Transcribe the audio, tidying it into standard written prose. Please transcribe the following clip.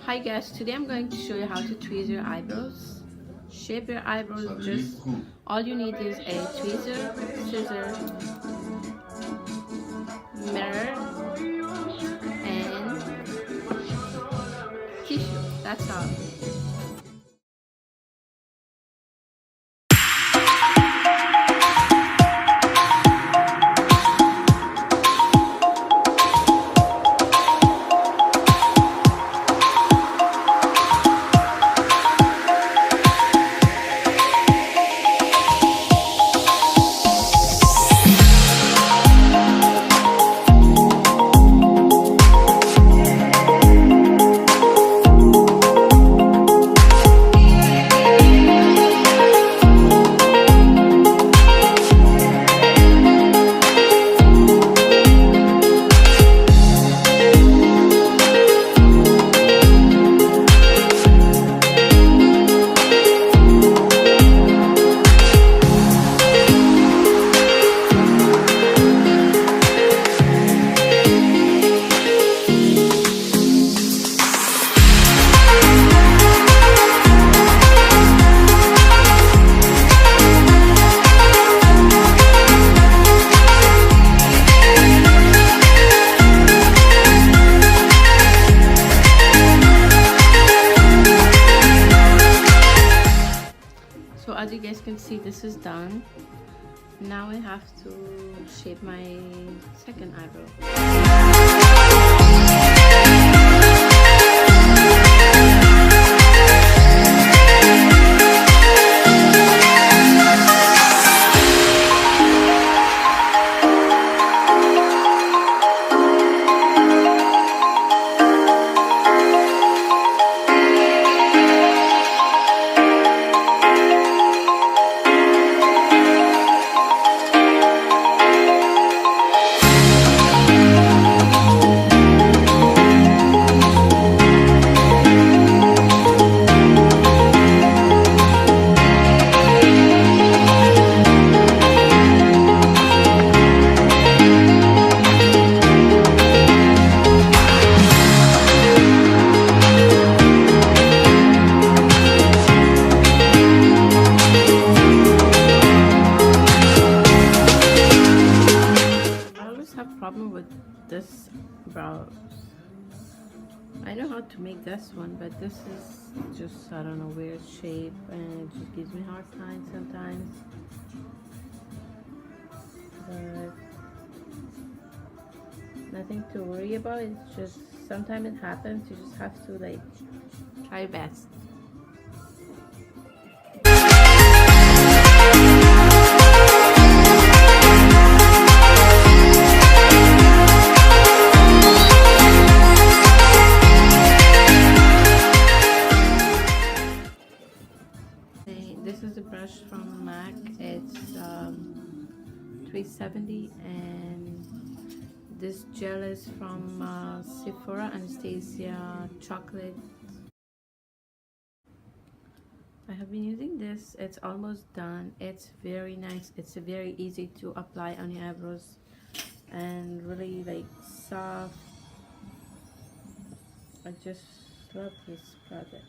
Hi guys, today I'm going to show you how to tweeze your eyebrows. Shape your eyebrows. Just all you need is a tweezer, scissor, mirror, and tissue. That's all. So as you guys can see, this is done. Now I have to shape my second eyebrow. Problem with this brows. I know how to make this one, but this is just, I don't know, weird shape, and it just gives me a hard time sometimes. But nothing to worry about. It's just sometimes it happens. You just have to like try your best. This is a brush from MAC. It's 370, and this gel is from Sephora Anastasia Chocolate. I have been using this. It's almost done. It's very nice. It's very easy to apply on your eyebrows and really like soft. I just love this product.